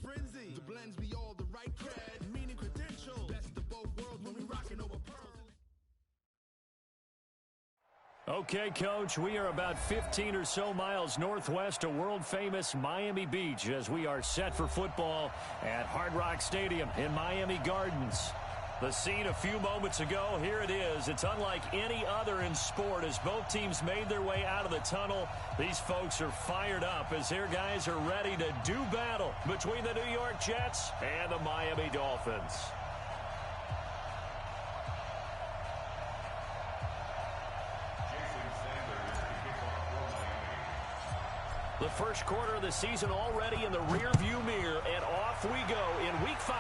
frenzy. The blends be all the right cred, meaning credentials. Best of both worlds when we rockin' over pearls. Okay, Coach, we are about 15 or so miles northwest of world-famous Miami Beach as we are set for football at Hard Rock Stadium in Miami Gardens. The scene a few moments ago, here it is. It's unlike any other in sport as both teams made their way out of the tunnel. These folks are fired up as their guys are ready to do battle between the New York Jets and the Miami Dolphins. The first quarter of the season already in the rearview mirror, and off we go in Week 5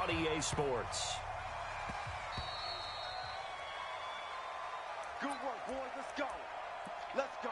on EA Sports. Good work, boys. Let's go. Let's go.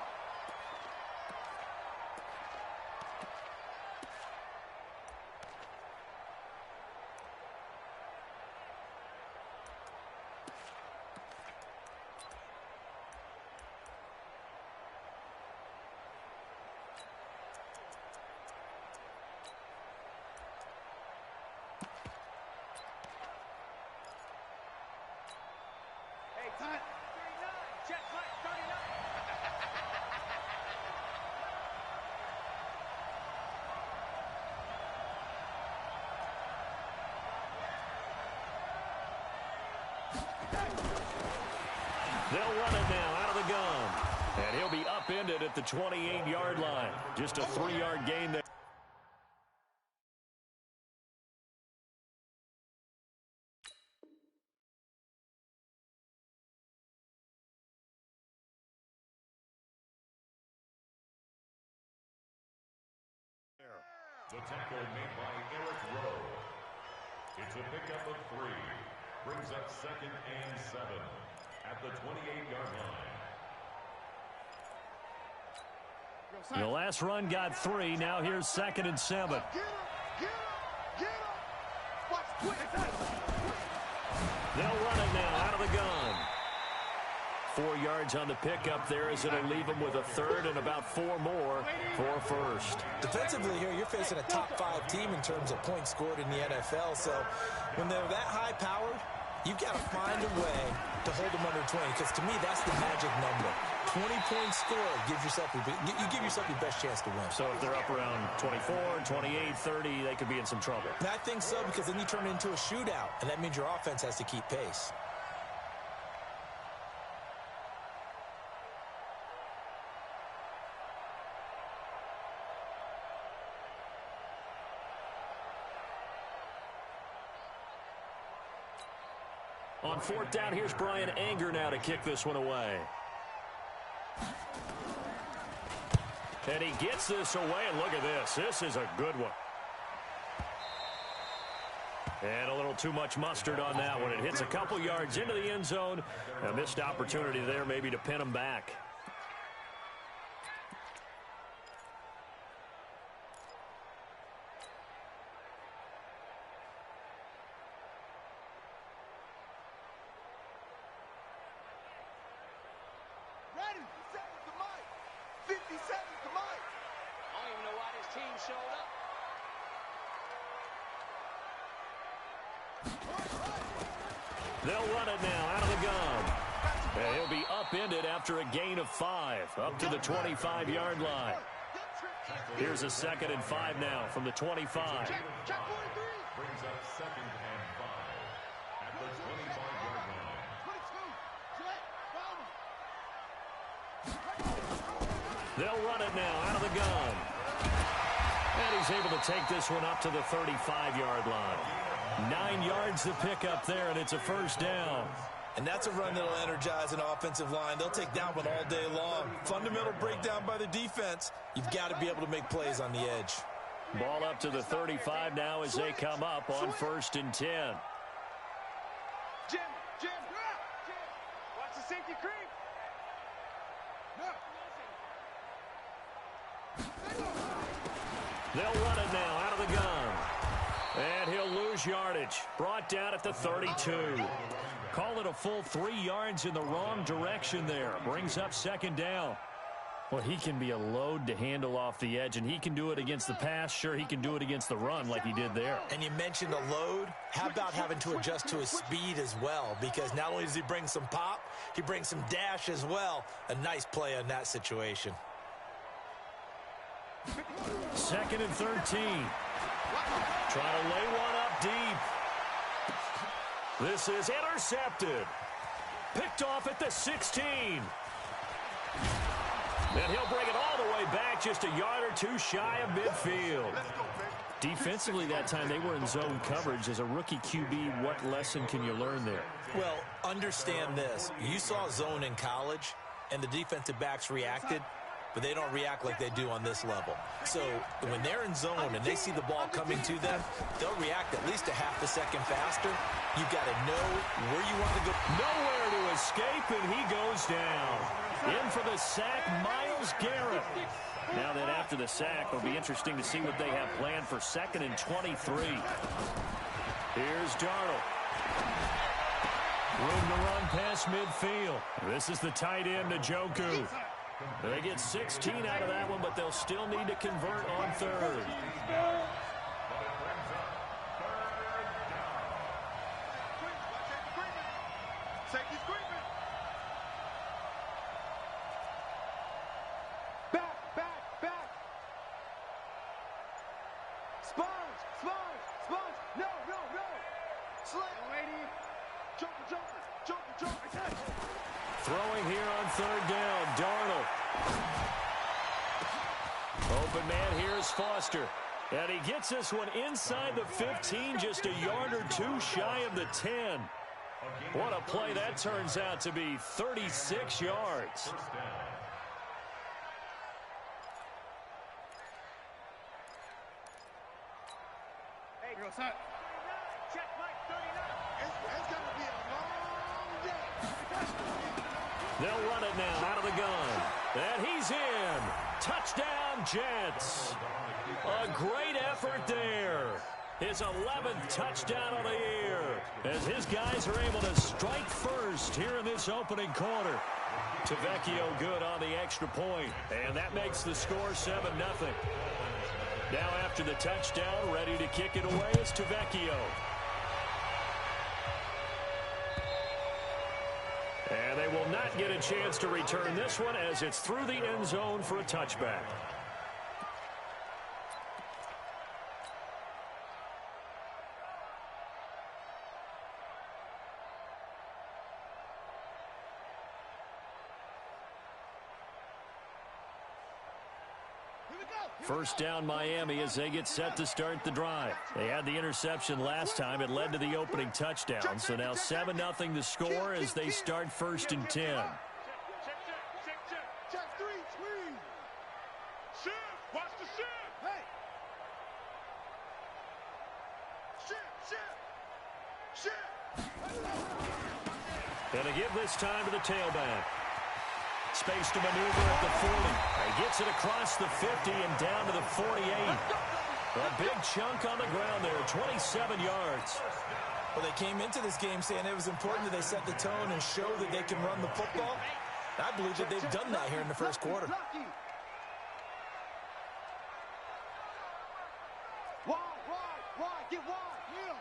Time. 39. Check play. 39. They'll run it now out of the gun. And he'll be upended at the 28-yard line. Just a 3-yard gain there. The tackle made by Eric Rowe. It's a pickup of 3. Brings up 2nd and 7 at the 28-yard line. The last run got 3. Now here's 2nd and 7. Get up, get up, get up. Watch quick. They'll run it now out of the gun. 4 yards on the pickup there as it'll leave them with a 3rd and about 4 more for first. Defensively here, you're facing a top-5 team in terms of points scored in the NFL. So when they're that high-powered, you've got to find a way to hold them under 20. Because to me, that's the magic number. 20 points scored, you give yourself your best chance to win. So if they're up around 24, 28, 30, they could be in some trouble. And I think so, because then you turn it into a shootout, and that means your offense has to keep pace. On 4th down, here's Brian Anger now to kick this one away. And he gets this away, and look at this. This is a good one. And a little too much mustard on that one. It hits a couple yards into the end zone. A missed opportunity there maybe to pin him back. Ready. 50 seconds to Mike. I don't even know why this team showed up. They'll run it now out of the gun. And he'll be upended after a gain of 5 up to the 25-yard line. Here's a 2nd and 5 now from the 25. Check 43. Brings up 2nd and 5 at the 25-yard line. 22. Check. They'll run it now out of the gun. And he's able to take this one up to the 35-yard line. 9 yards to pick up there, and it's a first down. And that's a run that'll energize an offensive line. They'll take that one all day long. Fundamental breakdown by the defense. You've got to be able to make plays on the edge. Ball up to the 35 now as they come up on 1st and 10. Jim, watch the safety creep. They'll run it now out of the gun. And he'll lose yardage. Brought down at the 32. Call it a full 3 yards in the wrong direction there. Brings up 2nd down. Well, he can be a load to handle off the edge, and he can do it against the pass. Sure, he can do it against the run like he did there. And you mentioned a load. How about having to adjust to his speed as well? Because not only does he bring some pop, he brings some dash as well. A nice play on that situation. 2nd and 13. Trying to lay one up deep. This is intercepted. Picked off at the 16. And he'll bring it all the way back, just a yard or two shy of midfield. Defensively that time, they were in zone coverage. As a rookie QB, what lesson can you learn there? Well, understand this. You saw zone in college, and the defensive backs reacted, but they don't react like they do on this level. So when they're in zone and they see the ball coming to them, they'll react at least a half a second faster. You've got to know where you want to go. Nowhere to escape, and he goes down. In for the sack, Myles Garrett. Now that after the sack, it'll be interesting to see what they have planned for 2nd and 23. Here's Darnold. Room to run past midfield. This is the tight end, Njoku. They get 16 out of that one, but they'll still need to convert on 3rd. Throwing here on 3rd down, Darnold. Open man, here's Foster. And he gets this one inside the 15, just a yard or two shy of the 10. What a play that turns out to be, 36 yards. Hey, go, son. Check Mike 39. It's going to be a long day. They'll run it now out of the gun. And he's in. Touchdown, Jets. A great effort there. His 11th touchdown of the year. As his guys are able to strike first here in this opening quarter. Tavecchio good on the extra point. And that makes the score 7-0. Now after the touchdown, ready to kick it away is Tavecchio. And they will not get a chance to return this one as it's through the end zone for a touchback. First down Miami as they get set to start the drive. They had the interception last time. It led to the opening touchdown. So now 7-0 the score as they start 1st and 10. Check 3, squeeze. Shift, watch the shift. Hey. Shift. And they give this time to the tailback. Space to maneuver at the 40. He gets it across the 50 and down to the 48. A big chunk on the ground there, 27 yards. Well, they came into this game saying it was important that they set the tone and show that they can run the football. I believe that they've done that here in the first quarter. Wide, get wide. Yeah.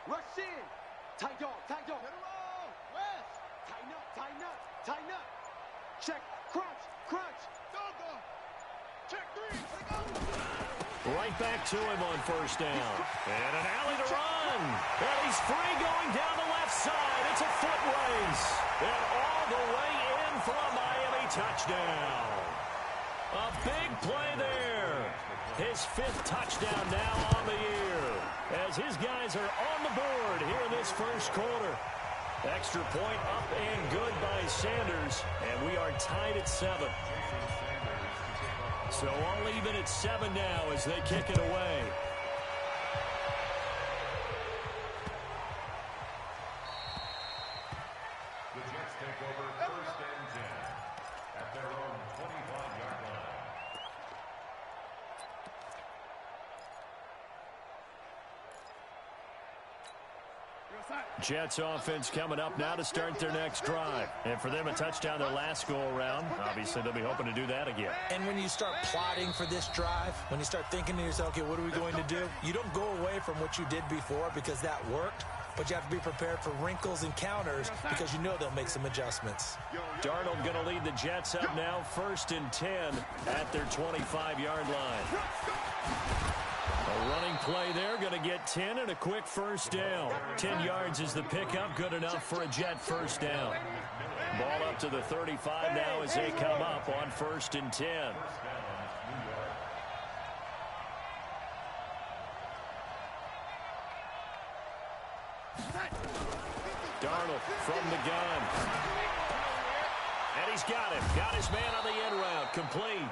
Rush in. Tight dog. Get it all. West. Tighten up. Check, crunch. Dog. Check 3. Let go. Right back to him on 1st down. And an alley to run. And he's free going down the left side. It's a foot race. And all the way in for a Miami touchdown. A big play there. His 5th touchdown now on the year. As his guys are on the board here in this first quarter. Extra point up and good by Sanders. And we are tied at 7. So all even at 7 now as they kick it away. The Jets take over 1st and 10 at their own 25-yard line. Jets offense coming up now to start their next drive. And for them, a touchdown their last go-around. Obviously, they'll be hoping to do that again. And when you start plotting for this drive, when you start thinking to yourself, okay, what are we going to do? You don't go away from what you did before because that worked, but you have to be prepared for wrinkles and counters because you know they'll make some adjustments. Darnold going to lead the Jets up now, 1st and 10 at their 25-yard line. A running play there, going to get 10 and a quick first down. 10 yards is the pickup, good enough for a Jet first down. Ball up to the 35 now as they come up on 1st and 10. Darnold from the gun. And he's got him. Got his man on the end route. Complete.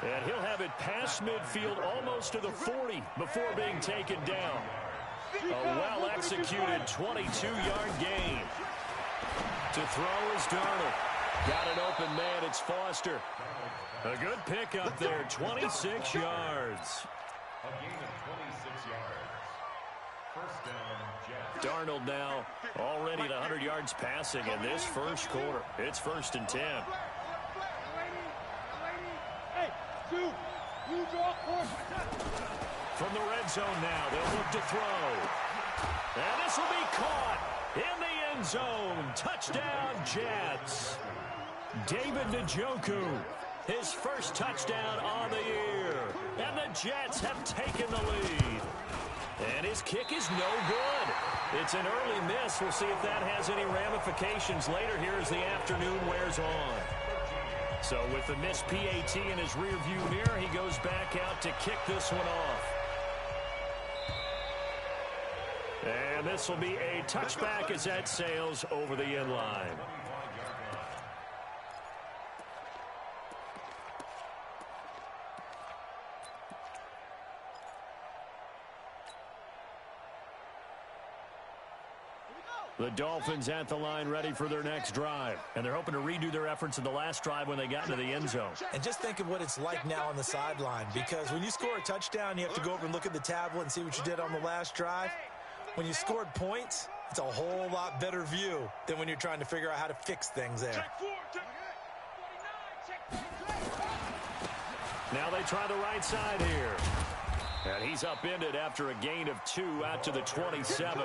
And he'll have it past midfield almost to the 40 before being taken down. A well-executed 22-yard gain. To throw is Darnold. Got an open man. It's Foster. A good pickup there. 26 yards. A gain of 26 yards. First down, Jets. Darnold now already at 100 yards passing in this first quarter. It's 1st and 10. From the red zone now, they'll look to throw. And this will be caught in the end zone. Touchdown, Jets. David Njoku, his first touchdown on the year. And the Jets have taken the lead. And his kick is no good. It's an early miss. We'll see if that has any ramifications later here as the afternoon wears on. So with the missed PAT in his rearview mirror, he goes back out to kick this one off. And this will be a touchback as that sails over the end line. The Dolphins at the line ready for their next drive. And they're hoping to redo their efforts in the last drive when they got into the end zone. And just think of what it's like now on the sideline, because when you score a touchdown, you have to go over and look at the tablet and see what you did on the last drive. When you scored points, it's a whole lot better view than when you're trying to figure out how to fix things there. Now they try the right side here. And he's upended after a gain of 2 out to the 27.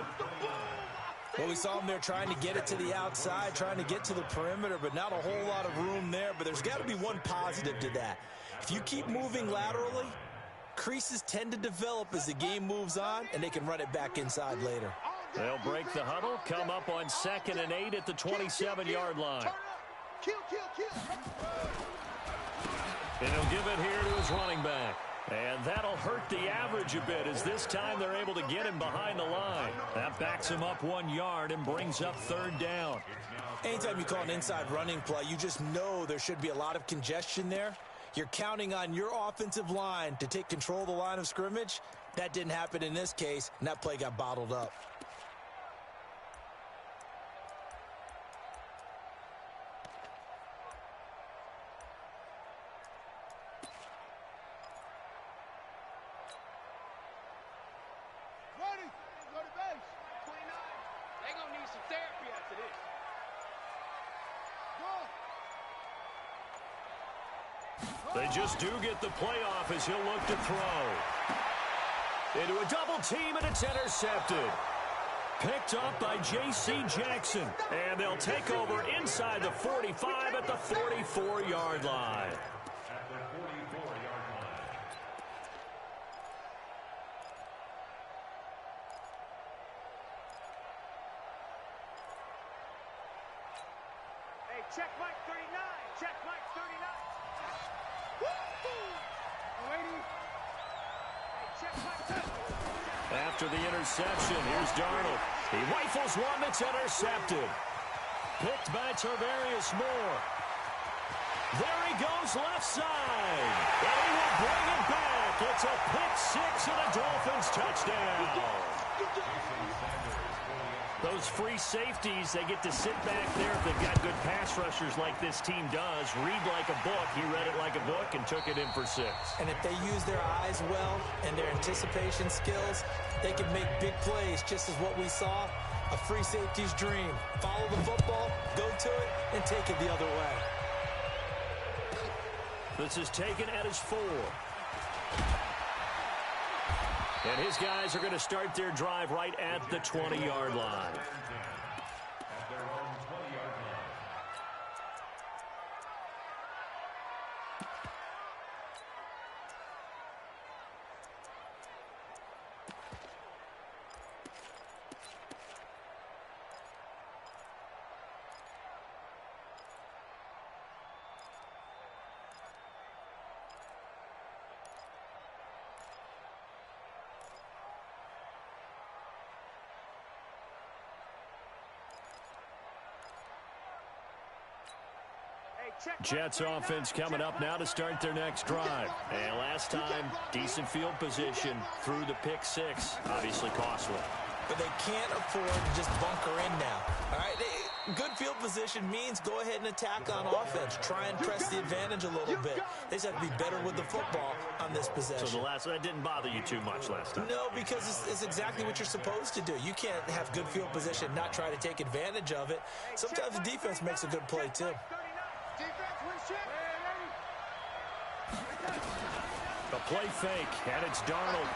Well, we saw him there trying to get it to the outside, trying to get to the perimeter, but not a whole lot of room there. But there's got to be one positive to that. If you keep moving laterally, creases tend to develop as the game moves on, and they can run it back inside later. They'll break the huddle, come up on 2nd and 8 at the 27-yard line. And he'll give it here to his running back. And that'll hurt the average a bit as this time they're able to get him behind the line. That backs him up 1 yard and brings up 3rd down. Anytime you call an inside running play, you just know there should be a lot of congestion there. You're counting on your offensive line to take control of the line of scrimmage. That didn't happen in this case, and that play got bottled up. They just do get the playoff as he'll look to throw. Into a double team, and it's intercepted. Picked up by J.C. Jackson. And they'll take over inside the 45 at the 44-yard line. At the 44-yard line. Hey, check Mike 39. Check Mike 39. After the interception, here's Darnold. He rifles one that's intercepted. Picked by Tarvarius Moore. There he goes left side. And he will bring it back. It's a pick 6 and a Dolphins touchdown. Those free safeties, they get to sit back there if they've got good pass rushers like this team does. Read like a book. He read it like a book and took it in for 6. And if they use their eyes well and their anticipation skills, they can make big plays, just as what we saw A free safety's dream. Follow the football, go to it, and take it the other way. This is taken at his 4. And his guys are going to start their drive right at the 20-yard line. At their own 20-yard line. Jets offense coming up now to start their next drive. And last time, decent field position through the pick 6. Obviously costly. But they can't afford to just bunker in now. All right, good field position means go ahead and attack on offense. Try and press the advantage a little bit. They just have to be better with the football on this possession. So that didn't bother you too much last time? No, because it's exactly what you're supposed to do. You can't have good field position, not try to take advantage of it. Sometimes the defense makes a good play, too. The play fake, and it's Darnold.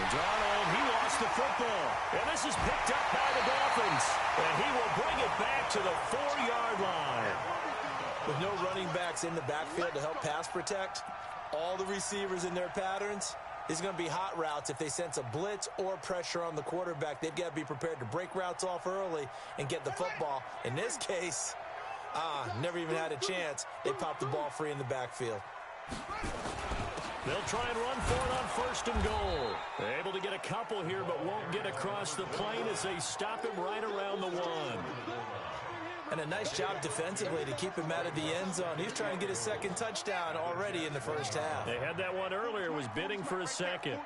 Darnold, he lost the football. And this is picked up by the Dolphins. And he will bring it back to the 4-yard line. With no running backs in the backfield to help pass protect, all the receivers in their patterns, these are going to be hot routes. If they sense a blitz or pressure on the quarterback, they've got to be prepared to break routes off early and get the football. In this case, never even had a chance. They popped the ball free in the backfield. They'll try and run for it on 1st and goal. They're able to get a couple here, but won't get across the plane as they stop him right around the 1. And a nice job defensively to keep him out of the end zone. He's trying to get his 2nd touchdown already in the first half. They had that one earlier, was bidding for a 2nd.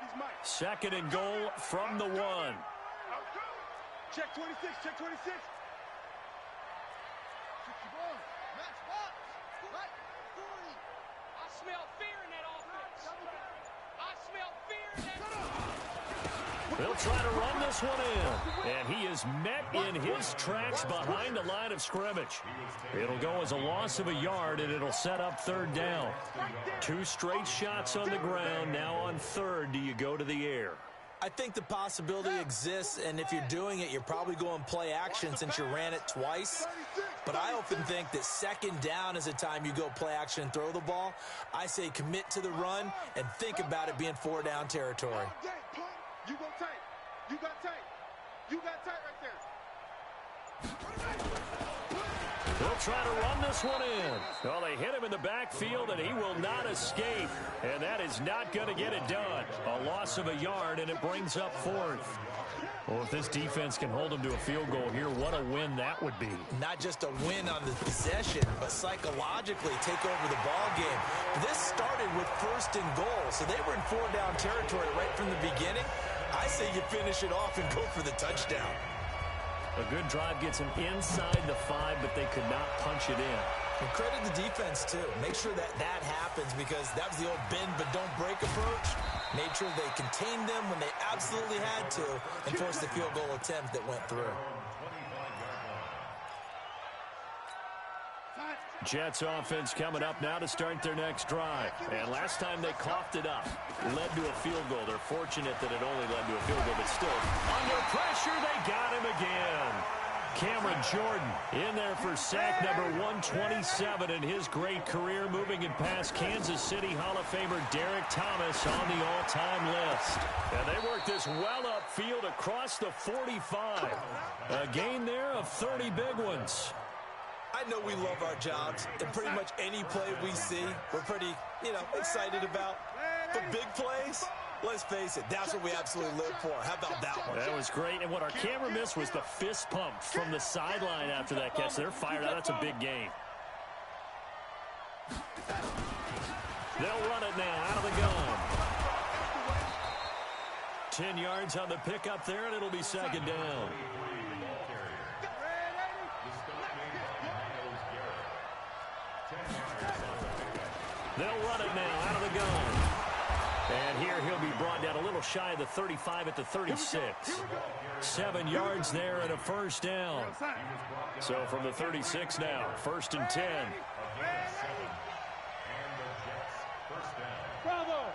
2nd and goal from the 1. Check 26, check 26. I smell fear in that offense. I smell fear in that. They'll try to run this one in. And he is met in his tracks behind the line of scrimmage. It'll go as a loss of a yard, and it'll set up 3rd down. 2 straight shots on the ground. Now on 3rd, do you go to the air? I think the possibility exists, and if you're doing it, you're probably going play action since you ran it twice. But I often think that 2nd down is a time you go play action and throw the ball. I say commit to the run and think about it being 4-down territory. You go tight. You got tight. You got tight right there. They'll try to run this one in. Well, they hit him in the backfield, and he will not escape. And that is not going to get it done. A loss of a yard, and it brings up 4th. Well, if this defense can hold them to a field goal here, what a win that would be. Not just a win on the possession, but psychologically take over the ball game. This started with 1st and goal, so they were in 4-down territory right from the beginning. I say you finish it off and go for the touchdown. A good drive gets them inside the 5, but they could not punch it in. And credit the defense, too. Make sure that happens, because that was the old bend but don't break approach. Made sure they contained them when they absolutely had to and forced the field goal attempt that went through. Jets offense coming up now to start their next drive. And last time they coughed it up, led to a field goal. They're fortunate that it only led to a field goal, but still, under pressure, they got him again. Cameron Jordan in there for sack number 127 in his great career, moving it past Kansas City Hall of Famer Derek Thomas on the all-time list. And they work this well upfield across the 45. A gain there of 30 big ones. I know we love our jobs, and pretty much any play we see, we're pretty, excited about. But big plays, let's face it, that's what we absolutely live for. How about that one? That was great, and what our camera missed was the fist pump from the sideline after that catch. They're fired out. That's a big gain. They'll run it now out of the gun. 10 yards on the pickup there, and it'll be 2nd down. They'll run it now out of the gun. And here he'll be brought down a little shy of the 35 at the 36. 7 yards there and a first down. So from the 36 now, 1st and 10. Bravo!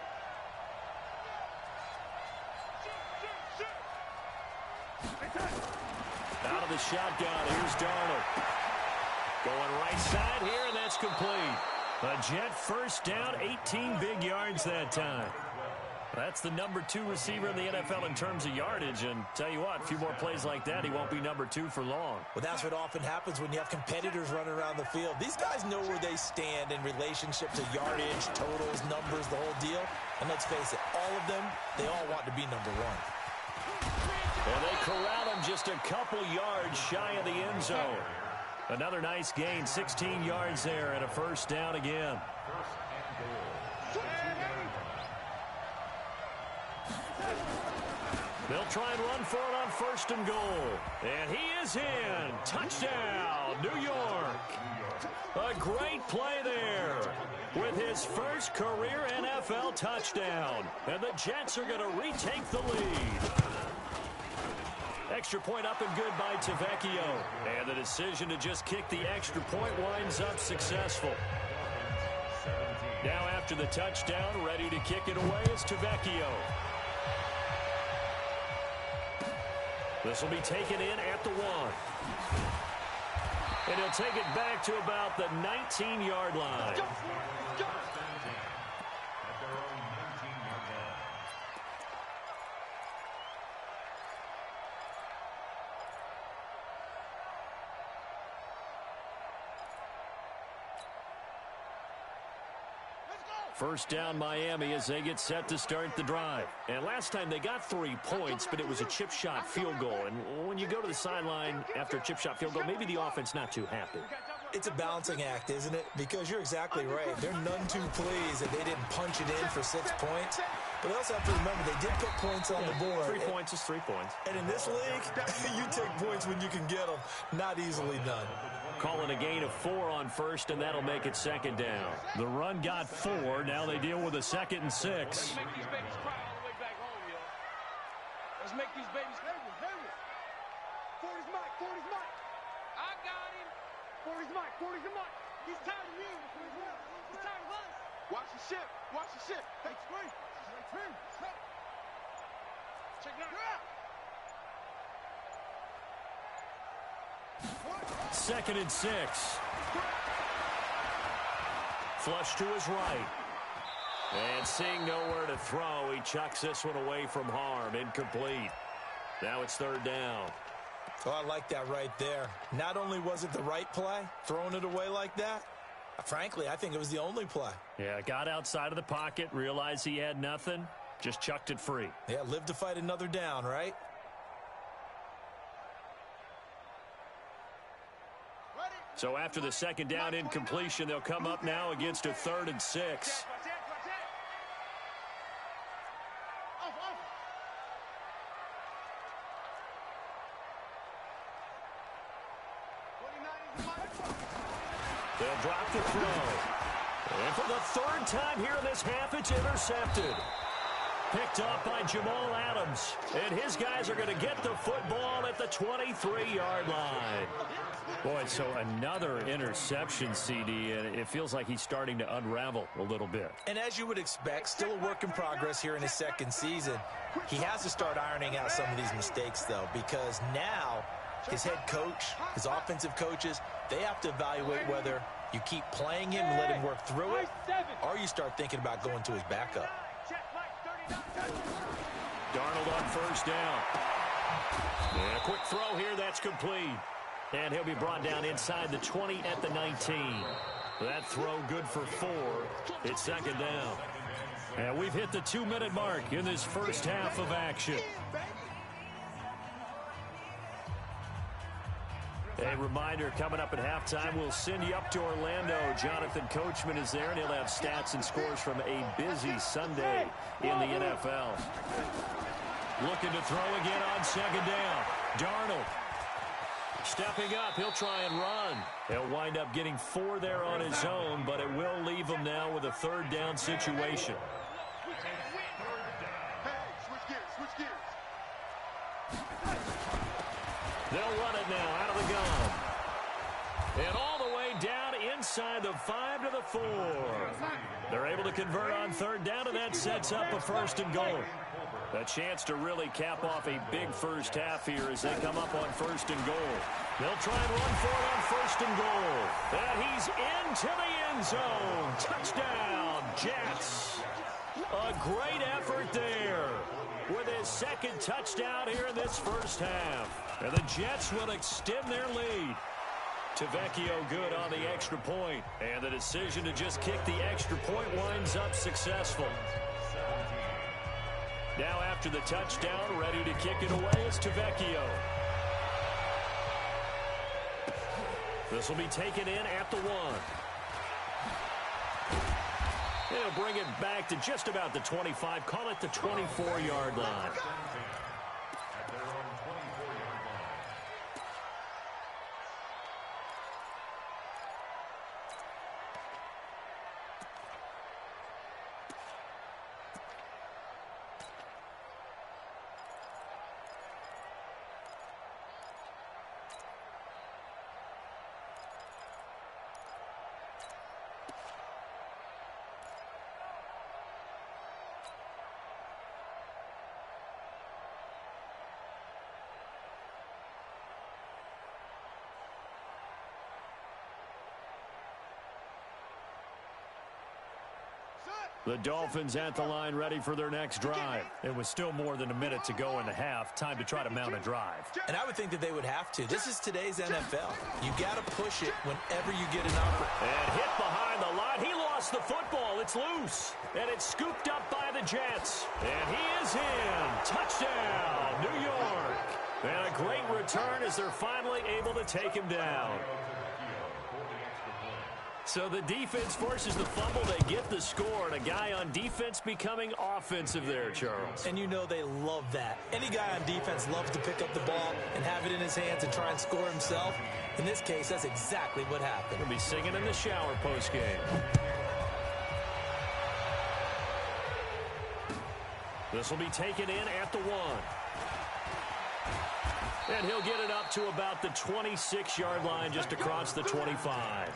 Out of the shotgun, here's Darnold. Going right side here, and that's complete. A Jet first down, 18 big yards that time. That's the number 2 receiver in the NFL in terms of yardage, and tell you what, a few more plays like that, he won't be number 2 for long. Well, that's what often happens when you have competitors running around the field. These guys know where they stand in relationship to yardage, totals, numbers, the whole deal. And let's face it, all of them, they all want to be number 1. And they corral him just a couple yards shy of the end zone. Another nice gain, 16 yards there, and a first down again. They'll try and run for it on 1st and goal. And he is in. Touchdown, New York. A great play there with his first career NFL touchdown. And the Jets are going to retake the lead. Extra point up and good by Tavecchio. And the decision to just kick the extra point winds up successful. Now after the touchdown, ready to kick it away is Tavecchio. This will be taken in at the 1. And he'll take it back to about the 19-yard line. First down Miami as they get set to start the drive. And last time they got 3 points, but it was a chip shot field goal. And when you go to the sideline after a chip shot field goal, maybe the offense not too happy. It's a balancing act, isn't it? Because you're exactly right. They're none too pleased that they didn't punch it in for 6 points. But they also have to remember they did put points on the board. 3 points is 3 points. And in this league, you take points when you can get them. Not easily done. Calling a gain of 4 on 1st, and that'll make it 2nd down. The run got 4. Now they deal with a 2nd and 6. Let's make these babies cry all the way back home, yo. Let's make these babies cry. 40's Mike, 40's Mike. I got him. 40's Mike, 40's Mike. He's tired of you. He's tired of us. Watch the ship. Watch the ship. Hey, screen. Check it out. 2nd and 6. Flush to his right. And seeing nowhere to throw, he chucks this one away from harm. Incomplete. Now it's 3rd down. Oh, I like that right there. Not only was it the right play, throwing it away like that, frankly, I think it was the only play. Yeah, got outside of the pocket, realized he had nothing, just chucked it free. Yeah, live to fight another down, right? So after the 2nd down incompletion, they'll come up now against a 3rd and 6. They'll drop the throw. And for the 3rd time here in this half, it's intercepted. Picked up by Jamal Adams. And his guys are going to get the football at the 23-yard line. Boy, so another interception, CD, and it feels like he's starting to unravel a little bit. And as you would expect, still a work in progress here in his 2nd season. He has to start ironing out some of these mistakes, though, because now his head coach, his offensive coaches, they have to evaluate whether you keep playing him and let him work through it, or you start thinking about going to his backup. Darnold on 1st down. And a quick throw here, that's complete. And he'll be brought down inside the 20 at the 19. That throw good for 4. It's 2nd down. And we've hit the 2-minute mark in this first half of action. A reminder, coming up at halftime, we'll send you up to Orlando. Jonathan Coachman is there, and he'll have stats and scores from a busy Sunday in the NFL. Looking to throw again on 2nd down. Darnold. Stepping up, he'll try and run. He'll wind up getting 4 there on his own, but it will leave him now with a 3rd down situation. excuse. They'll run it now out of the gun. And all the way down inside the 5 to the 4. They're able to convert on third down, and that sets up a first and goal. A chance to really cap off a big first half here as they come up on first and goal. They'll try and run for it on first and goal. And he's into the end zone. Touchdown, Jets. A great effort there with his second touchdown here in this first half. And the Jets will extend their lead. Tavecchio good on the extra point. And the decision to just kick the extra point winds up successful. Now after the touchdown, ready to kick it away is Tavecchio. This will be taken in at the 1. They'll bring it back to just about the 25. Call it the 24-yard line. The Dolphins at the line ready for their next drive. It was still more than a minute to go in the half. Time to try to mount a drive. And I would think that they would have to. This is today's NFL. You got to push it whenever you get an opportunity. And hit behind the line. He lost the football. It's loose. And it's scooped up by the Jets. And he is in. Touchdown, New York. And a great return as they're finally able to take him down. So the defense forces the fumble. They get the score, and a guy on defense becoming offensive there, Charles. And you know they love that. Any guy on defense loves to pick up the ball and have it in his hands and try and score himself. In this case, that's exactly what happened. He'll be singing in the shower postgame. This will be taken in at the 1. And he'll get it up to about the 26-yard line, just across the 25.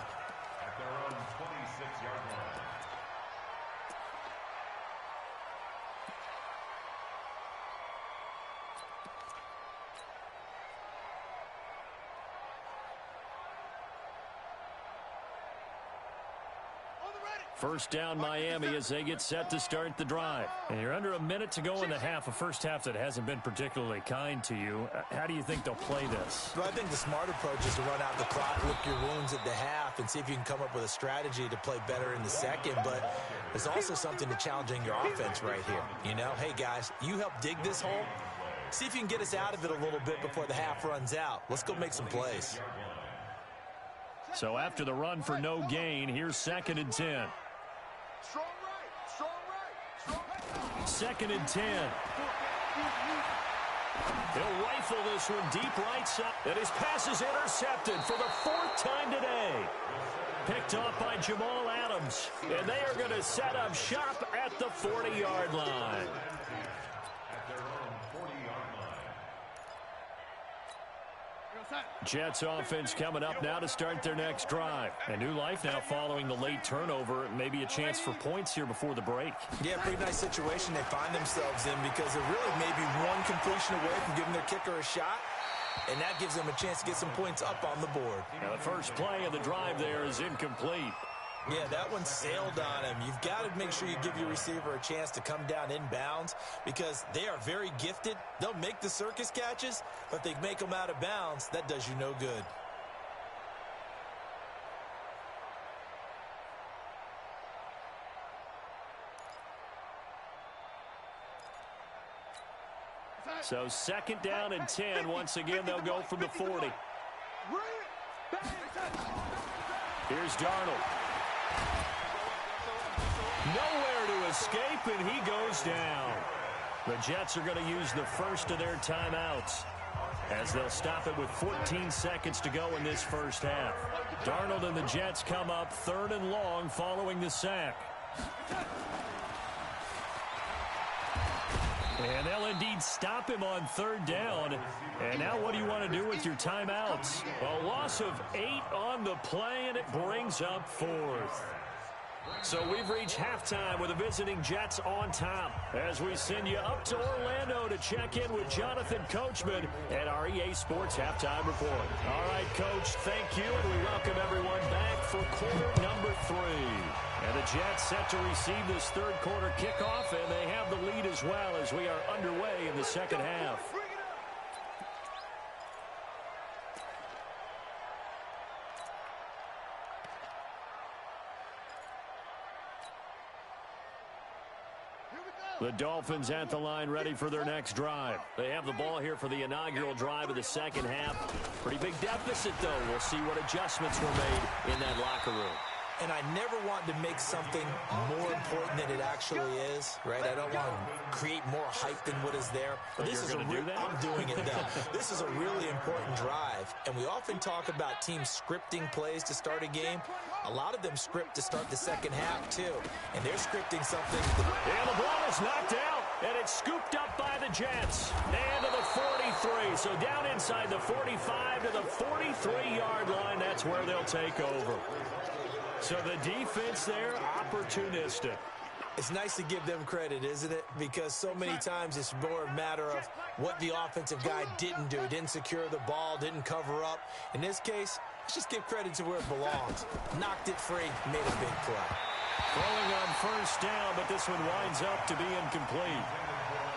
First down, Miami, as they get set to start the drive. And you're under a minute to go in the half, a first half that hasn't been particularly kind to you. How do you think they'll play this? Well, I think the smart approach is to run out the clock, lick your wounds at the half, and see if you can come up with a strategy to play better in the second. But there's also something to challenging your offense right here. You know, hey, guys, you help dig this hole. See if you can get us out of it a little bit before the half runs out. Let's go make some plays. So after the run for no gain, here's 2nd and 10. Strong right, strong right, strong right. 2nd and 10. He'll rifle this one deep right side. And his pass is intercepted for the 4th time today. Picked off by Jamal Adams. And they are going to set up shop at the 40-yard line. Jets offense coming up now to start their next drive. A new life now following the late turnover. Maybe a chance for points here before the break. Yeah, pretty nice situation they find themselves in because they're really maybe one completion away from giving their kicker a shot. And that gives them a chance to get some points up on the board. Now the first play of the drive there is incomplete. Yeah, that one sailed on him. You've got to make sure you give your receiver a chance to come down inbounds because they are very gifted. They'll make the circus catches, but if they make them out of bounds, that does you no good. So 2nd down and 10. Once again, they'll go from the 40. Here's Darnold. Nowhere to escape, and he goes down. The Jets are going to use the first of their timeouts as they'll stop it with 14 seconds to go in this first half. Darnold and the Jets come up 3rd and long following the sack. And they'll indeed stop him on third down. And now what do you want to do with your timeouts? A loss of 8 on the play, and it brings up 4th. So we've reached halftime with the visiting Jets on top as we send you up to Orlando to check in with Jonathan Coachman at our EA Sports Halftime Report. All right, Coach, thank you, and we welcome everyone back for quarter number 3. And the Jets set to receive this third quarter kickoff, and they have the lead as well as we are underway in the second half. The Dolphins at the line ready for their next drive. They have the ball here for the inaugural drive of the second half. Pretty big deficit, though. We'll see what adjustments were made in that locker room. And I never want to make something more important than it actually is, right? I don't want to create more hype than what is there. But this is I'm doing it now. This is a really important drive. And we often talk about teams scripting plays to start a game. A lot of them script to start the second half, too. And they're scripting something. And the ball is knocked out. And it's scooped up by the Jets. And to the 43. So down inside the 45 to the 43-yard line. That's where they'll take over. So the defense there, opportunistic. It's nice to give them credit, isn't it? Because so many times it's more a matter of what the offensive guy didn't do. Didn't secure the ball, didn't cover up. In this case, let's just give credit to where it belongs. Knocked it free, made a big play. Throwing on first down, but this one winds up to be incomplete.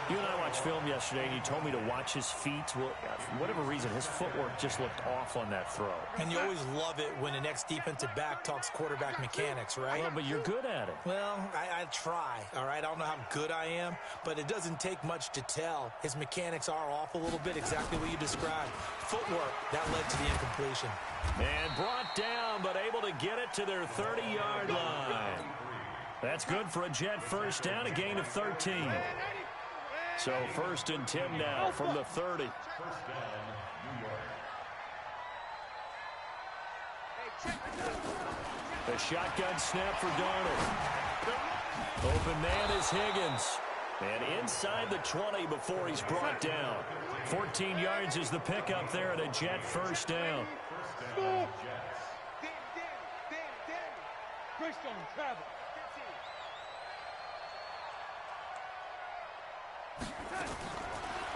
You and I watched film yesterday, and you told me to watch his feet. Well, for whatever reason, his footwork just looked off on that throw. And you always love it when the next defensive back talks quarterback mechanics, right? Well, but you're good at it. Well, I try, all right? I don't know how good I am, but it doesn't take much to tell. His mechanics are off a little bit, exactly what you described. Footwork, that led to the incompletion. And brought down, but able to get it to their 30-yard line. That's good for a Jet first down, a gain of 13. So 1st and 10 now from the 30. The shotgun snap for Darnold. Open man is Higgins. And inside the 20 before he's brought down. 14 yards is the pickup there at a Jet first down. Travel.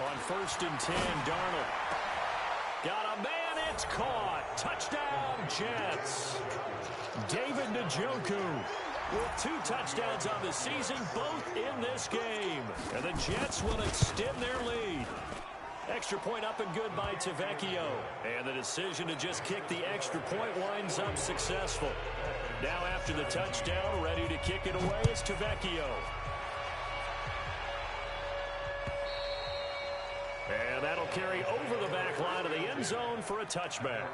On 1st and 10, Darnold. Got a man, it's caught. Touchdown, Jets. David Njoku with 2 touchdowns on the season, both in this game. And the Jets will extend their lead. Extra point up and good by Tavecchio. And the decision to just kick the extra point winds up successful. Now after the touchdown, ready to kick it away is Tavecchio. And that'll carry over the back line of the end zone for a touchback.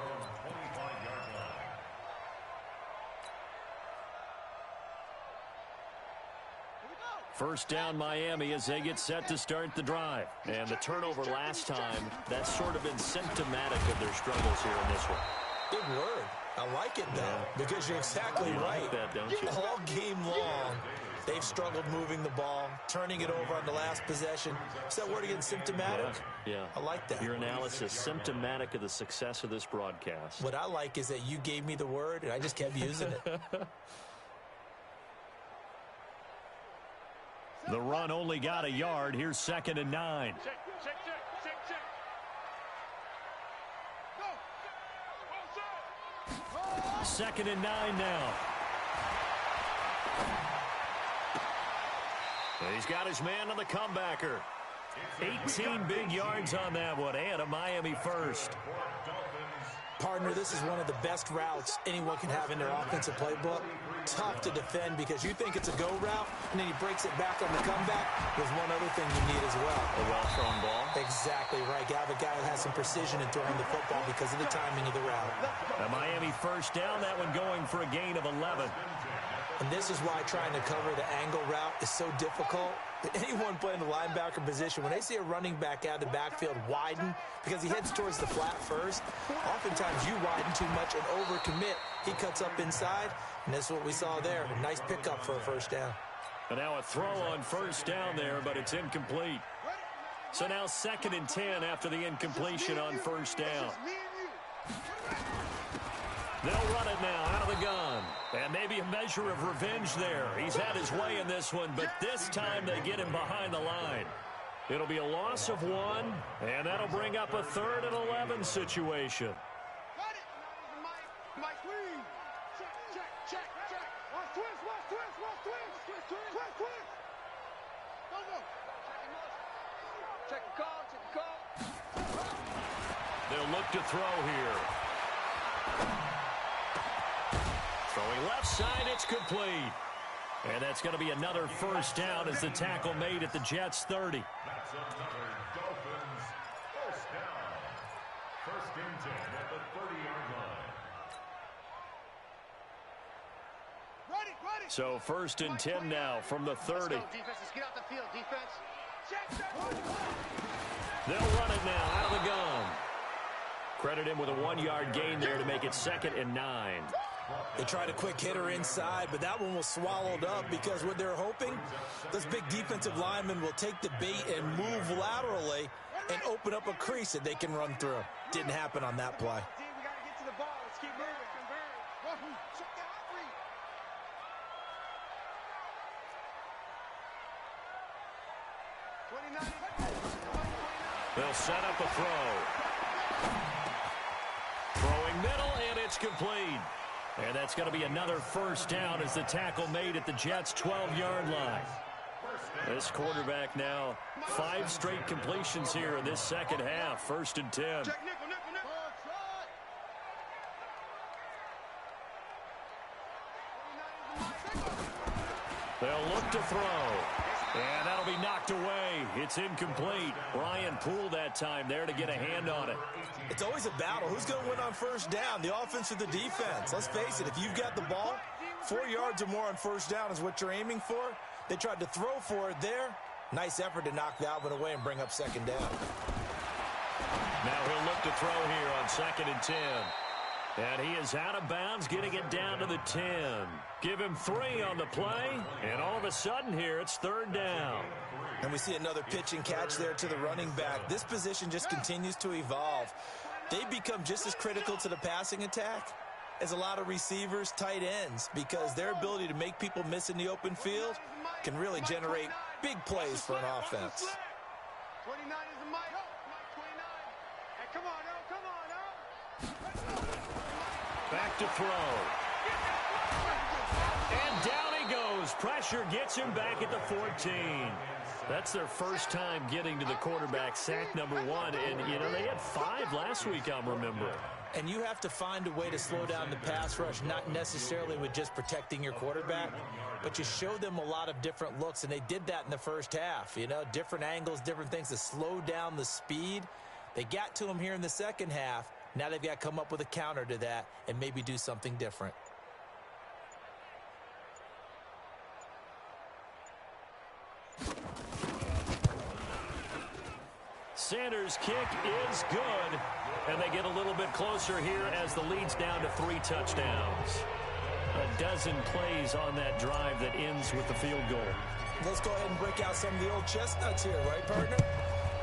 First down Miami as they get set to start the drive. And the turnover last time, that's sort of been symptomatic of their struggles here in this one. Good word. I like it, though, because you're exactly right. Like that, don't you? All game long, they've struggled moving the ball, turning it over on the last possession. Is that word again, symptomatic? Yeah. I like that. Your analysis, symptomatic of the success of this broadcast. What I like is that you gave me the word, and I just kept using it. The run only got a yard. Here's 2nd and 9. Check. 2nd and 9 now. He's got his man on the comebacker. 18 big yards on that one, and a Miami first. Partner, this is one of the best routes anyone can have in their offensive playbook. Tough to defend because you think it's a go route, and then he breaks it back on the comeback. There's one other thing you need as well. A well-thrown ball. Exactly right. You have a guy that has some precision in throwing the football because of the timing of the route. A Miami first down, that one going for a gain of 11. And this is why trying to cover the angle route is so difficult. Anyone playing the linebacker position, when they see a running back out of the backfield widen because he heads towards the flat first, oftentimes you widen too much and overcommit. He cuts up inside, and that's what we saw there. A nice pickup for a first down. And now a throw on first down there, but it's incomplete. So now 2nd and 10 after the incompletion on first down. They'll run it now out of the gun. And maybe a measure of revenge there. He's had his way in this one, but this time they get him behind the line. It'll be a loss of 1, and that'll bring up a 3rd and 11 situation. They'll look to throw here. Throwing left side, it's complete. And that's going to be another first down as the tackle made at the Jets' 30. That's another Dolphins first down. 1st and 10 at the 30-yard line. So 1st and 10 now from the 30. Let's go, defense. Let's get out the field, defense. They'll run it now out of the gun. Credit him with a 1-yard gain there to make it 2nd and 9. They tried a quick hitter inside, but that one was swallowed up because what they're hoping, those big defensive linemen will take the bait and move laterally and open up a crease that they can run through. Didn't happen on that play. We got to get to the ball. Let's keep moving. They'll set up a throw. Throwing middle, and it's complete. And that's going to be another first down as the tackle made at the Jets' 12-yard line. This quarterback now 5 straight completions here in this second half. 1st and 10. They'll look to throw. And that'll be knocked away. It's incomplete. Ryan Poole that time there to get a hand on it. It's always a battle. Who's going to win on first down, the offense or the defense? Let's face it, if you've got the ball, 4 yards or more on first down is what you're aiming for. They tried to throw for it there. Nice effort to knock that one away and bring up 2nd down. Now he'll look to throw here on 2nd and 10. And he is out of bounds, getting it down to the 10. Give him 3 on the play, and all of a sudden here it's 3rd down. And we see another pitch and catch there to the running back. This position just continues to evolve. They become just as critical to the passing attack as a lot of receivers, tight ends, because their ability to make people miss in the open field can really generate big plays for an offense. 29 is the mic. 29. Hey, come on, Earl. Come on, Earl. Back to throw. And down he goes. Pressure gets him back at the 14. That's their first time getting to the quarterback, sack number 1. And, you know, they had 5 last week, I'm remembering. And you have to find a way to slow down the pass rush, not necessarily with just protecting your quarterback, but you show them a lot of different looks, and they did that in the first half. You know, different angles, different things to slow down the speed. They got to him here in the second half. Now they've got to come up with a counter to that and maybe do something different. Sanders' kick is good, and they get a little bit closer here as the lead's down to 3 touchdowns. A dozen plays on that drive that ends with the field goal. Let's go ahead and break out some of the old chestnuts here, right, partner?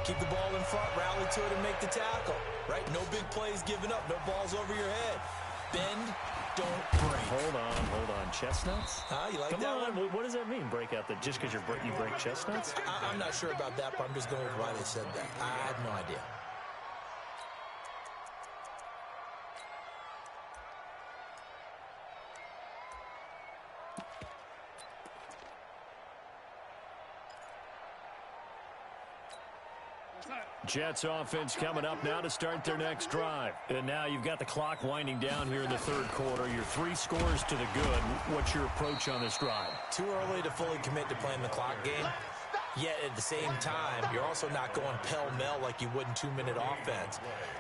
Keep the ball in front, rally to it, and make the tackle, right? No big plays given up, no balls over your head. Bend, don't break. Hold on. Chestnuts? You like Come that on. one? What does that mean, break out? Just because you break chestnuts? I'm not sure about that, but I'm just going with why they said that. I have no idea. Jets offense coming up now to start their next drive. And now you've got the clock winding down here in the third quarter. You're 3 scores to the good. What's your approach on this drive? Too early to fully commit to playing the clock game. Yet at the same time, you're also not going pell-mell like you would in 2-minute offense.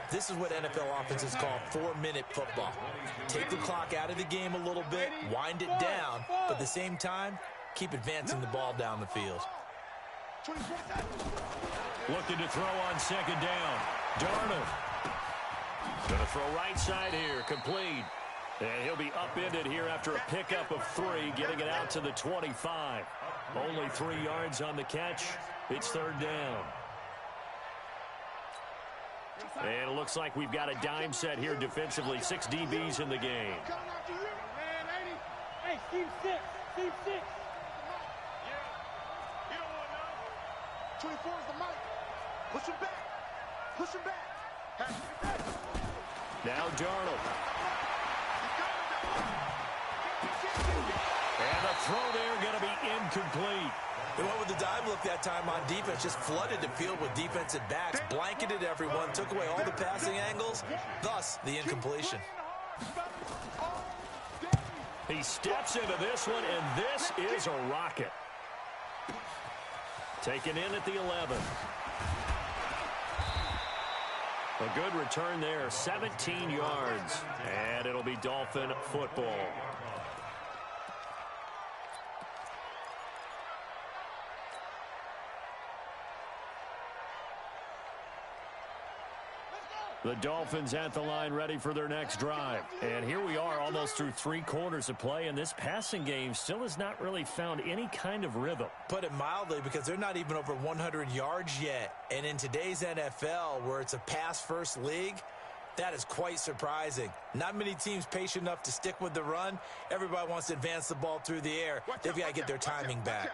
This is what NFL offenses call 4-minute football. Take the clock out of the game a little bit, wind it down, but at the same time, keep advancing the ball down the field. Looking to throw on second down. Darnold. Going to throw right side here. Complete. And he'll be upended here after a pickup of 3, getting it out to the 25. Only 3 yards on the catch. It's third down. And it looks like we've got a dime set here defensively. 6 DBs in the game. Hey, Steve 6. Steve 6. Yeah. You don't want to know. 24 is the mic. Push him back. Push him back. Now Darnold. And the throw there going to be incomplete. They went with the dime look that time on defense, just flooded the field with defensive backs, blanketed everyone, took away all the passing angles, thus the incompletion. He steps into this one, and this is a rocket. Taken in at the 11. A good return there, 17 yards, and it'll be Dolphin football. The Dolphins at the line ready for their next drive. And here we are almost through 3 quarters of play, and this passing game still has not really found any kind of rhythm. Put it mildly, because they're not even over 100 yards yet. And in today's NFL, where it's a pass-first league, that is quite surprising. Not many teams patient enough to stick with the run. Everybody wants to advance the ball through the air. They've got to get their timing back.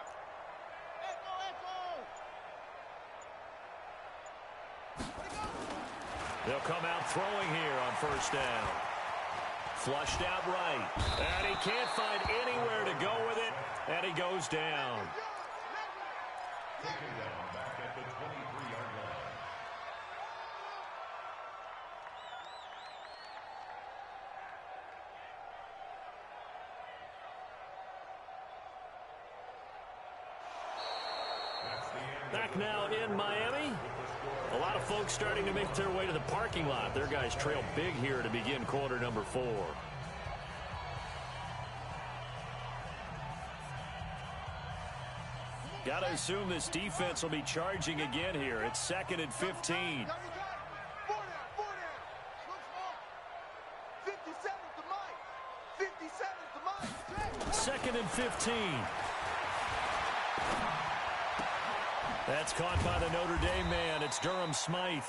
They'll come out throwing here on first down. Flushed out right. And he can't find anywhere to go with it. And he goes down. Taken down back at the 23-yard line. Back now in Miami. A lot of folks starting to make their way to the parking lot. Their guys trail big here to begin quarter number 4. Got to assume this defense will be charging again here. It's 2nd and 15. 2nd and 15. That's caught by the Notre Dame man. It's Durham Smythe.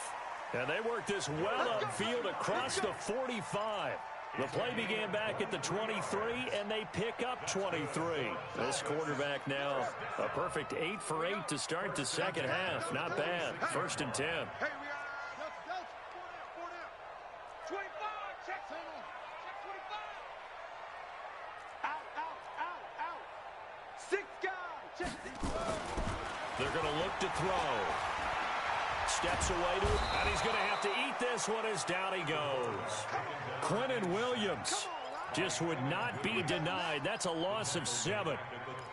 And they work this well upfield across the 45. The play began back at the 23, and they pick up 23. This quarterback now a perfect 8 for 8 to start the second half. Not bad. 1st and 10. Hey, we got 4 down. 25. Check. Check 25. Out. 6 guys. Check. They're going to look to throw. Steps away to it, and he's going to have to eat this one as down he goes. Quentin Williams just would not be denied. That's a loss of 7.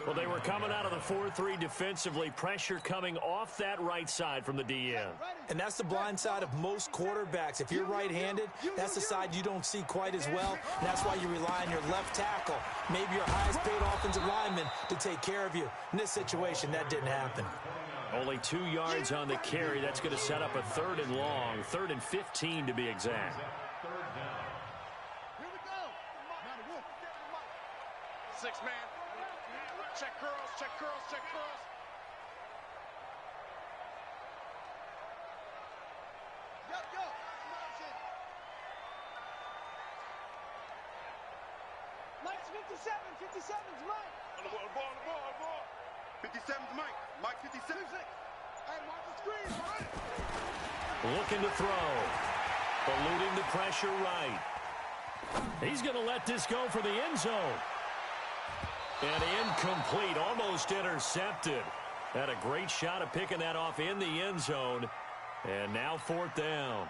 Well, they were coming out of the 4-3 defensively. Pressure coming off that right side from the DN. And that's the blind side of most quarterbacks. If you're right-handed, that's the side you don't see quite as well. And that's why you rely on your left tackle, maybe your highest-paid offensive lineman, to take care of you. In this situation, that didn't happen. Only 2 yards on the carry. That's going to set up a 3rd and long. 3rd and 15 to be exact. Here we go. 6 man. Check curls. Yo. Mike's 57. 57's Mike. On the ball. 57's Mike. Mike 57. Hey, watch the screen. All right. Looking to throw. Eluding the pressure right. He's going to let this go for the end zone. And incomplete, almost intercepted. Had a great shot at picking that off in the end zone. And now 4th down.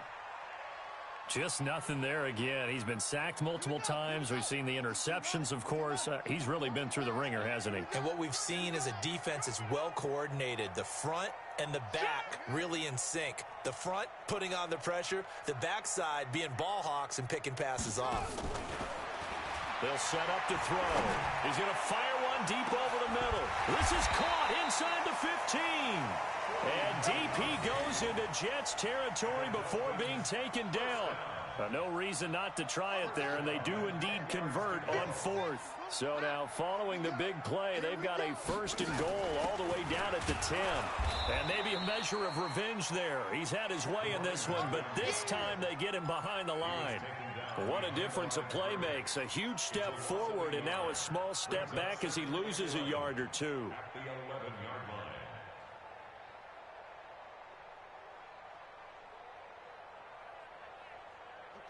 Just nothing there again. He's been sacked multiple times. We've seen the interceptions, of course. He's really been through the ringer, hasn't he? And what we've seen is a defense that's well coordinated. The front and the back really in sync. The front putting on the pressure, the backside being ball hawks and picking passes off. They'll set up to throw. He's going to fire one deep over the middle. This is caught inside the 15. And DP goes into Jets territory before being taken down. No reason not to try it there, and they do indeed convert on 4th. So now, following the big play, they've got a 1st and goal all the way down at the 10. And maybe a measure of revenge there. He's had his way in this one, but this time they get him behind the line. What a difference a play makes. A huge step forward and now a small step back as he loses a yard or two. At the 11-yard line.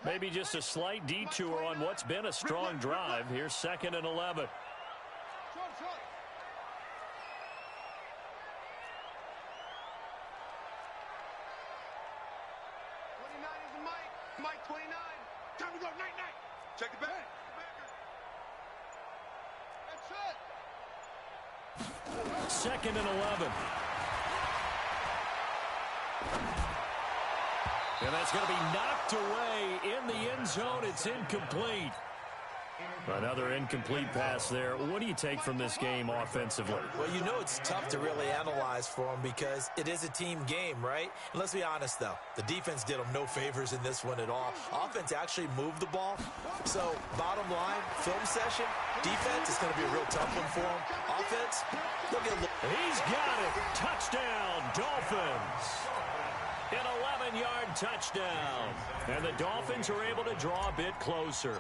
Maybe just a slight detour on what's been a strong drive. Here's 2nd and 11. Short, short. 29 is the Mike. Mike 29. Time to go. Night, night. Check it back. That's it. 2nd and 11. And that's going to be knocked away in the end zone. It's incomplete. Another incomplete pass there. What do you take from this game offensively? Well, you know it's tough to really analyze for them because it is a team game, right? And let's be honest, though. The defense did them no favors in this one at all. Offense actually moved the ball. So, bottom line, film session, defense is going to be a real tough one for them. Offense, they'll get a little... He's got it. Touchdown, Dolphins. An 11-yard touchdown. And the Dolphins are able to draw a bit closer.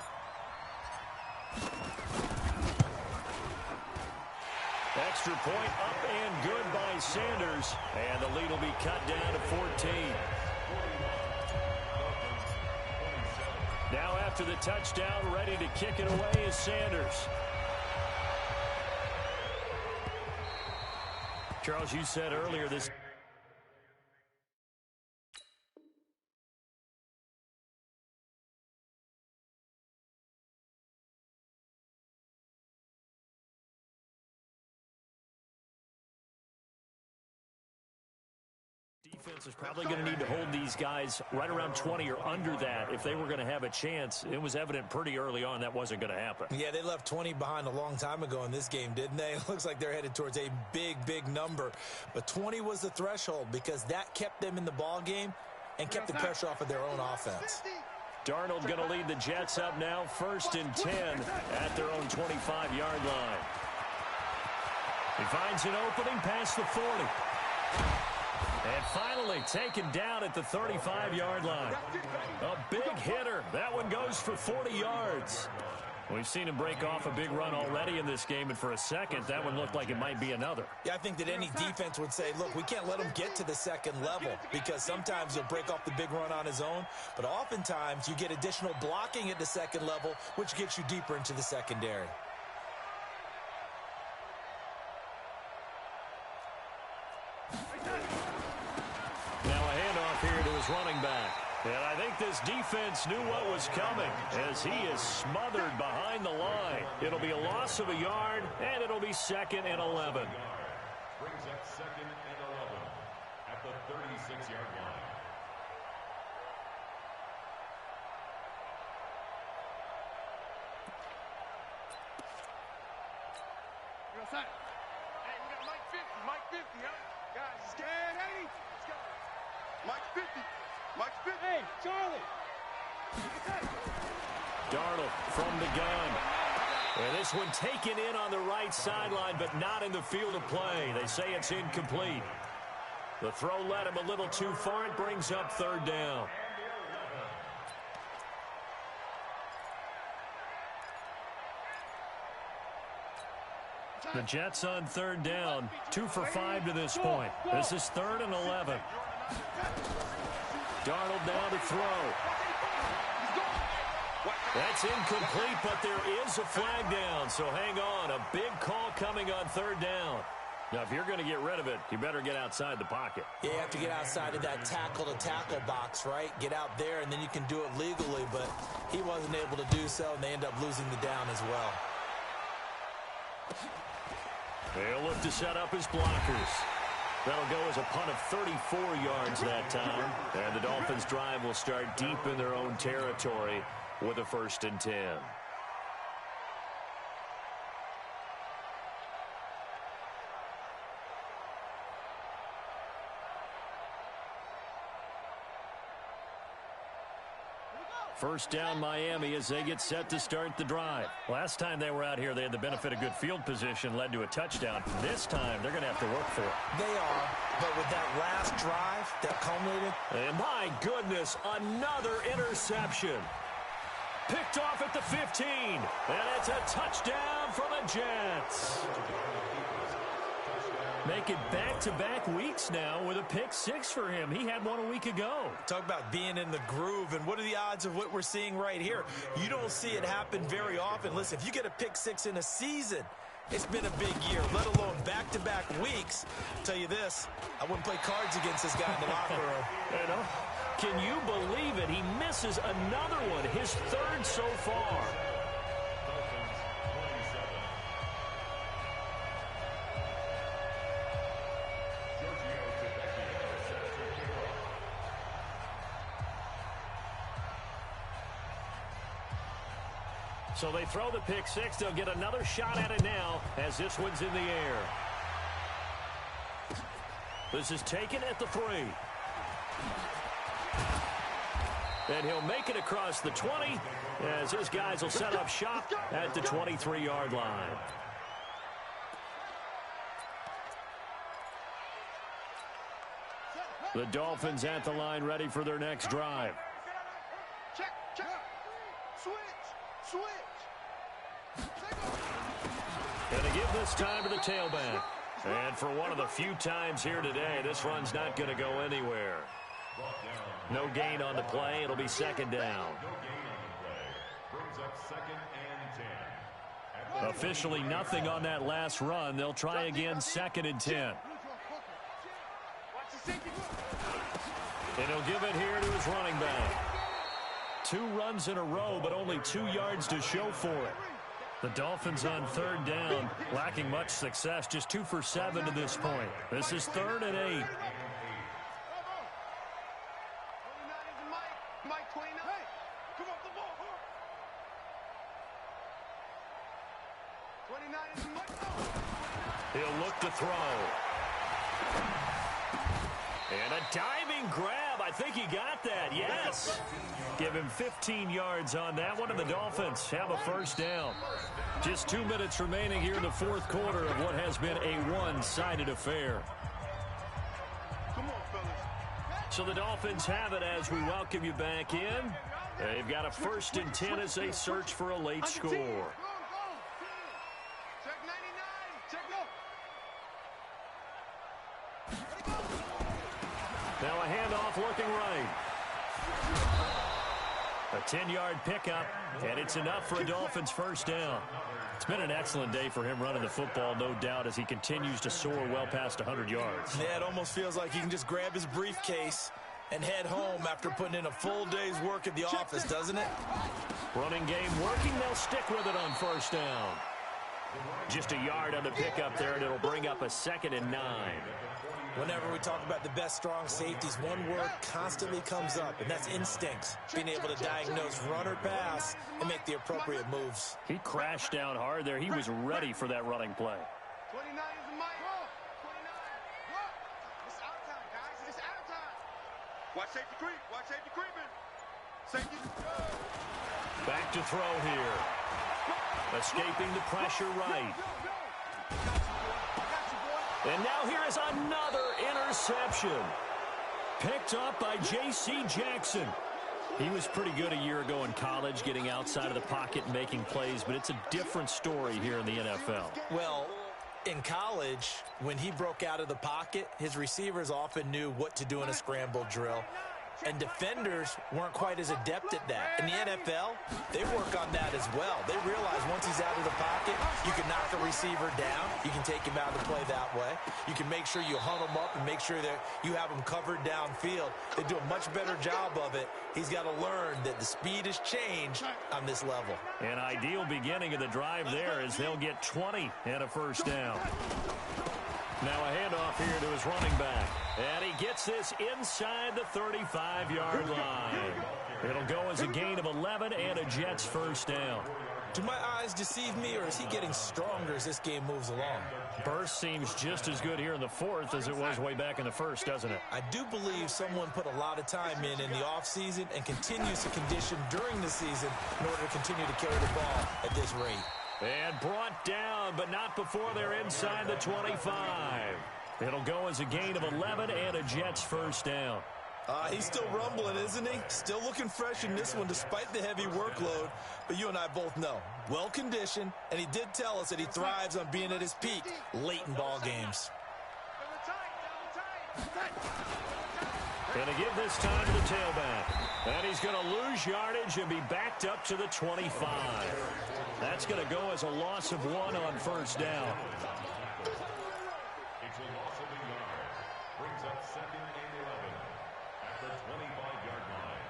Extra point up and good by Sanders. And the lead will be cut down to 14. Now after the touchdown, ready to kick it away is Sanders. Charles, you said earlier this... Defense is probably going to need to hold these guys right around 20 or under that if they were going to have a chance. It was evident pretty early on that wasn't going to happen. Yeah, they left 20 behind a long time ago in this game, didn't they? It looks like they're headed towards a big, big number. But 20 was the threshold because that kept them in the ball game and kept the pressure off of their own offense. Darnold going to lead the Jets up now, 1st and 10 at their own 25-yard line. He finds an opening past the 40. And finally taken down at the 35-yard line. A big hitter. That one goes for 40 yards. We've seen him break off a big run already in this game, and for a second, that one looked like it might be another. Yeah, I think that any defense would say, look, we can't let him get to the second level because sometimes he'll break off the big run on his own, but oftentimes you get additional blocking at the second level, which gets you deeper into the secondary. Running back. And I think this defense knew what was coming as he is smothered behind the line. It'll be a loss of a yard, and it'll be 2nd and 11. Brings up 2nd and 11 at the 36-yard line. You're outside. Hey, we got Mike 50. Mike 50, huh? Guys, scared, ain't he? Let's go. Mike 50. Mike 50. Hey, Charlie. Darnold from the gun. And this one taken in on the right sideline, but not in the field of play. They say it's incomplete. The throw led him a little too far. It brings up 3rd down. The Jets on 3rd down. 2 for 5 to this point. This is 3rd and 11. Darnold down to throw. That's incomplete, but there is a flag down, so hang on. A big call coming on 3rd down. Now, if you're going to get rid of it, you better get outside the pocket. Yeah, you have to get outside of that tackle-to-tackle box, right? Get out there, and then you can do it legally, but he wasn't able to do so, and they end up losing the down as well. They'll look to set up his blockers. That'll go as a punt of 34 yards that time. And the Dolphins' drive will start deep in their own territory with a 1st and 10. First down Miami as they get set to start the drive. Last time they were out here, they had the benefit of good field position, led to a touchdown. This time, they're going to have to work for it. They are, but with that last drive that culminated. And my goodness, another interception. Picked off at the 15, and it's a touchdown for the Jets. Make it back-to-back weeks now with a pick six for him. He had one a week ago. Talk about being in the groove, and what are the odds of what we're seeing right here? You don't see it happen very often. Listen, if you get a pick six in a season, it's been a big year, let alone back-to-back weeks. I'll tell you this, I wouldn't play cards against this guy in the locker room. You know, can you believe it? He misses another one, his third so far. So they throw the pick six. They'll get another shot at it now as this one's in the air. This is taken at the 3. And he'll make it across the 20 as his guys will set up shop at the 23-yard line. The Dolphins at the line ready for their next drive. Check, check. Switch, switch. Going to give this time to the tailback. And for one of the few times here today, this run's not going to go anywhere. No gain on the play. It'll be second down. Officially nothing on that last run. They'll try again, second and 10. And he'll give it here to his running back. 2 runs in a row, but only 2 yards to show for it. The Dolphins on third down, lacking much success, just 2 for 7 to this point. This is 3rd and 8. He'll look to throw. And a diving grab. I think he got that. Yes. Give him 15 yards on that one, and the Dolphins have a first down. Just 2 minutes remaining here in the fourth quarter of what has been a one-sided affair. So the Dolphins have it as we welcome you back in. They've got a 1st and 10 as they search for a late score. Now a handoff looking right. A 10-yard pickup, and it's enough for a Dolphins first down. It's been an excellent day for him running the football, no doubt, as he continues to soar well past 100 yards. Yeah, it almost feels like he can just grab his briefcase and head home after putting in a full day's work at the office, doesn't it? Running game working. They'll stick with it on first down. Just a yard on the pickup there, and it'll bring up a 2nd and 9. Whenever we talk about the best strong safeties, one word constantly comes up, and that's instincts. Being able to diagnose run or pass and make the appropriate moves. He crashed down hard there. He was ready for that running play. 29 is the mic. 29. It's out of time, guys. It's out of time. Watch safety creep. Watch safety creeping. Safety. Back to throw here. Escaping the pressure right. And now here is another interception. Picked up by J.C. Jackson. He was pretty good a year ago in college, getting outside of the pocket and making plays, but it's a different story here in the NFL. Well, in college, when he broke out of the pocket, his receivers often knew what to do in a scramble drill. And defenders weren't quite as adept at that. In the NFL, they work on that as well. They realize once he's out of the pocket, you can knock a receiver down. You can take him out of the play that way. You can make sure you hunt him up and make sure that you have him covered downfield. They do a much better job of it. He's got to learn that the speed has changed on this level. An ideal beginning of the drive there as they'll get 20 and a first down. Now a handoff here to his running back. And he gets this inside the 35-yard line. It'll go as a gain of 11 and a Jets first down. Do my eyes deceive me, or is he getting stronger as this game moves along? Burst seems just as good here in the fourth as it was way back in the first, doesn't it? I do believe someone put a lot of time in the offseason and continues to condition during the season in order to continue to carry the ball at this rate. And brought down, but not before they're inside the 25. It'll go as a gain of 11 and a Jets first down. He's still rumbling, isn't he? Still looking fresh in this one despite the heavy workload. But you and I both know, well-conditioned, and he did tell us that he thrives on being at his peak late in ball games. Going to give this time to the tailback. And he's going to lose yardage and be backed up to the 25. That's going to go as a loss of 1 on first down. It's a loss of a yard. Brings up 2nd and 11 at the 25-yard line.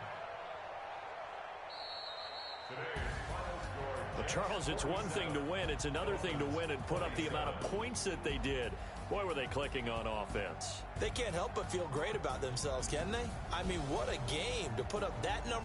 Today's final score. But Charles, it's one thing to win. It's another thing to win and put up the amount of points that they did. Boy, were they clicking on offense. They can't help but feel great about themselves, can they? I mean, what a game to put up that number.